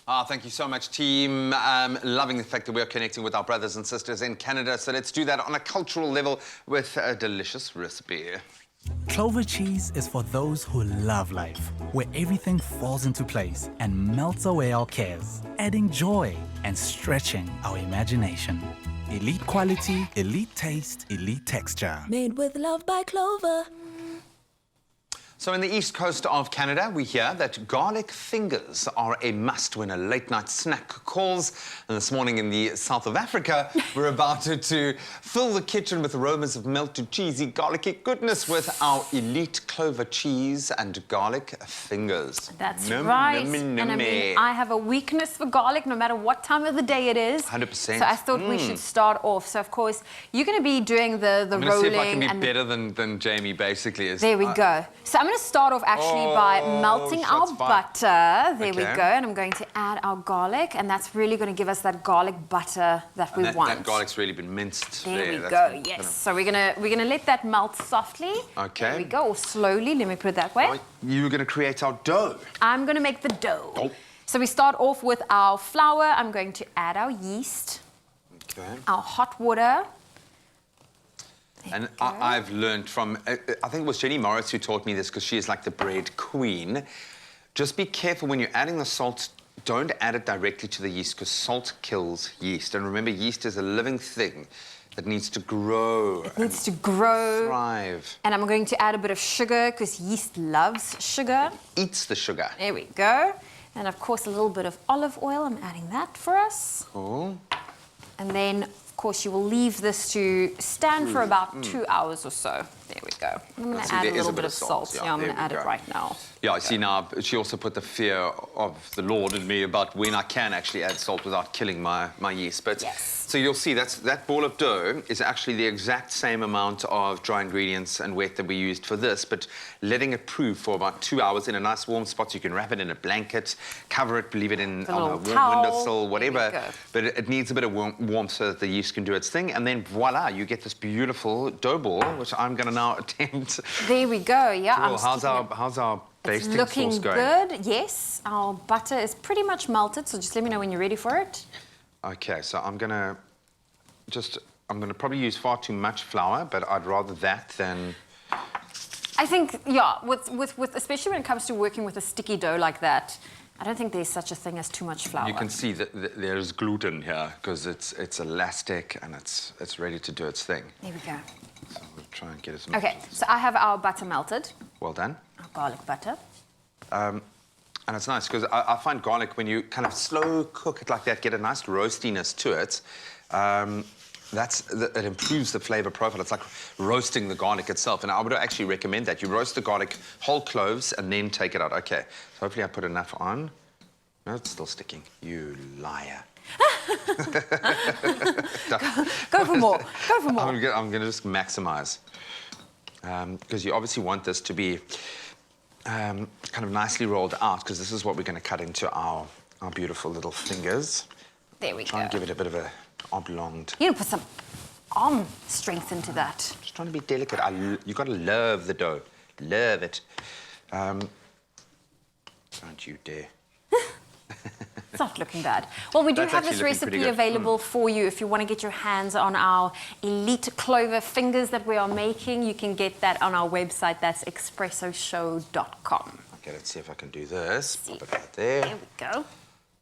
Thank you so much, team. Loving the fact that we're connecting with our brothers and sisters in Canada. So let's do that on a cultural level with a delicious recipe. Clover cheese is for those who love life, where everything falls into place and melts away our cares, adding joy and stretching our imagination. Elite quality, elite taste, elite texture. Made with love by Clover. So in the east coast of Canada, we hear that garlic fingers are a must when a late-night snack calls. And this morning in the south of Africa, we're about to fill the kitchen with aromas of melted cheesy garlicky goodness with our elite Clover cheese and garlic fingers. That's right. And I mean, I have a weakness for garlic no matter what time of the day it is. 100%. So I thought we should start off. So of course, you're going to be doing the rolling. I'm going to see if I can be better than Jamie basically is. There we go. So I'm going to start off actually by melting our butter. There we go. And I'm going to add our garlic, and that's really going to give us that garlic butter that we want. That garlic's really been minced. There we go. Yes. So we're gonna let that melt softly. Okay. There we go. Or slowly. Let me put it that way. Right. You're going to create our dough. I'm going to make the dough. Oh. So we start off with our flour. I'm going to add our yeast. Okay. Our hot water. And I've learned from, I think it was Jenny Morris who taught me this because she is like the bread queen. Just be careful when you're adding the salt, don't add it directly to the yeast because salt kills yeast. And remember, yeast is a living thing that needs to grow. It needs to grow. Thrive. And I'm going to add a bit of sugar because yeast loves sugar. It eats the sugar. There we go. And of course, a little bit of olive oil. I'm adding that for us. Cool. And then, of course, you will leave this to stand for about 2 hours or so. There we go. I'm going to add a little bit of salt. Yeah, I'm going to add it right now. Yeah, I see now, she also put the fear of the Lord in me about when I can actually add salt without killing my yeast. But yes. So you'll see that ball of dough is actually the exact same amount of dry ingredients and wet that we used for this, but letting it prove for about 2 hours in a nice warm spot. So you can wrap it in a blanket, cover it, leave it in on a warm windowsill, whatever. But it needs a bit of warmth so that the yeast can do its thing. And then voila, you get this beautiful dough ball, which I'm going to now attempt. There we go. Yeah. Cool. How's our basting sauce going? It's looking good. Yes. Our butter is pretty much melted, so just let me know when you're ready for it. Okay, so I'm gonna probably use far too much flour, but I'd rather that than. I think, yeah, with especially when it comes to working with a sticky dough like that, I don't think there's such a thing as too much flour. You can see that there's gluten here because it's elastic and it's ready to do its thing. There we go. So we'll try and get as much. Okay, so I have our butter melted. Well done. Our garlic butter. And it's nice because I find garlic, when you kind of slow cook it like that, get a nice roastiness to it. It improves the flavor profile. It's like roasting the garlic itself. And I would actually recommend that. You roast the garlic, whole cloves, and then take it out. Okay, so hopefully I put enough on. No, it's still sticking. You liar. Go for more. Go for more. I'm going to just maximize. Because you obviously want this to be kind of nicely rolled out, because this is what we're going to cut into our beautiful little fingers. There we go. Try and give it a bit of a oblong. You're going to put some arm strength into that. Just trying to be delicate. You've got to love the dough. Love it. Don't you dare. It's not looking bad. Well, we do have this recipe available for you if you want to get your hands on our elite Clover fingers that we are making. You can get that on our website. That's expressoshow.com. Okay, let's see if I can do this. Pop it right there. There we go.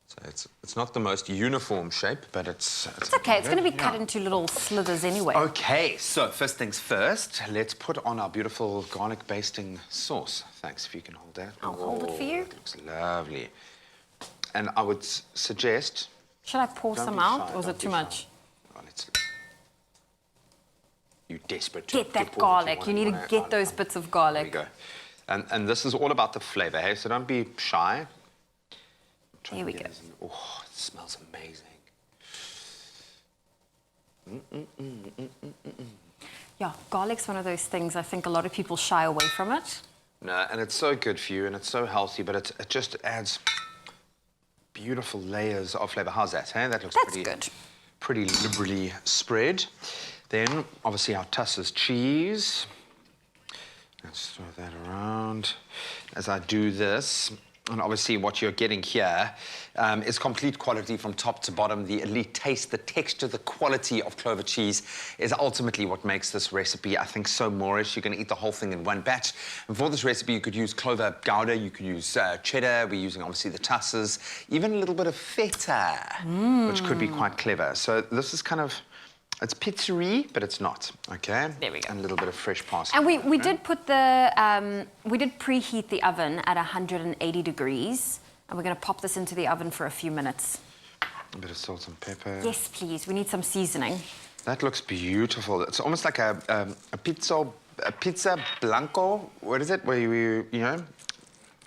So it's not the most uniform shape, but it's okay. It's going to be cut into little slithers anyway. Okay, so first things first, let's put on our beautiful garlic basting sauce. Thanks, if you can hold that. I'll hold it for you. It looks lovely. And I would suggest... Should I pour some out, or is it too much? Oh, you're desperate to get that garlic. You need to get those bits of garlic. There we go. And this is all about the flavour, hey? So don't be shy. Here we go. Oh, it smells amazing. Yeah, garlic's one of those things I think a lot of people shy away from it. No, and it's so good for you, and it's so healthy, but it just adds beautiful layers of flavour. How's that, hey? That looks pretty liberally spread. Then, obviously, our Tusser's cheese. Let's throw that around. As I do this, And obviously what you're getting here is complete quality from top to bottom. The elite taste, the texture, the quality of Clover cheese is ultimately what makes this recipe, I think, so Moorish. You're going to eat the whole thing in one batch. And for this recipe, you could use Clover Gouda, you could use cheddar. We're using, obviously, the tusses, even a little bit of feta, which could be quite clever. So this is kind of... It's pizzeria, but it's not, okay? There we go. And a little bit of fresh parsley. And we did put the, we did preheat the oven at 180 degrees. And we're going to pop this into the oven for a few minutes. A bit of salt and pepper. Yes, please. We need some seasoning. That looks beautiful. It's almost like a pizza blanco. What is it? Where you know,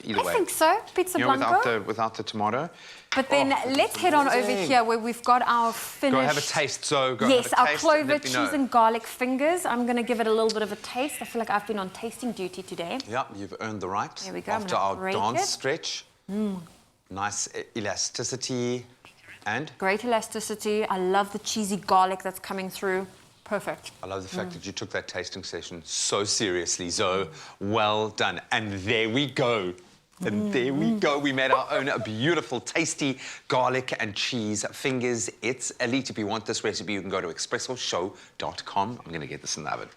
either way. I think so. Pizza blanco. Without the tomato. But then let's head on over here where we've got our finished... Go have a taste, so go yes, have a our taste. Clover cheese and garlic fingers. I'm going to give it a little bit of a taste. I feel like I've been on tasting duty today. Yeah, you've earned the right. There we go. After our dance stretch. Nice elasticity and... Great elasticity. I love the cheesy garlic that's coming through. Perfect. I love the fact that you took that tasting session so seriously, Zoe. Well done. And there we go. And there we go. We made our own beautiful, tasty garlic and cheese fingers. It's elite. If you want this recipe, you can go to expressoshow.com. I'm going to get this in the oven.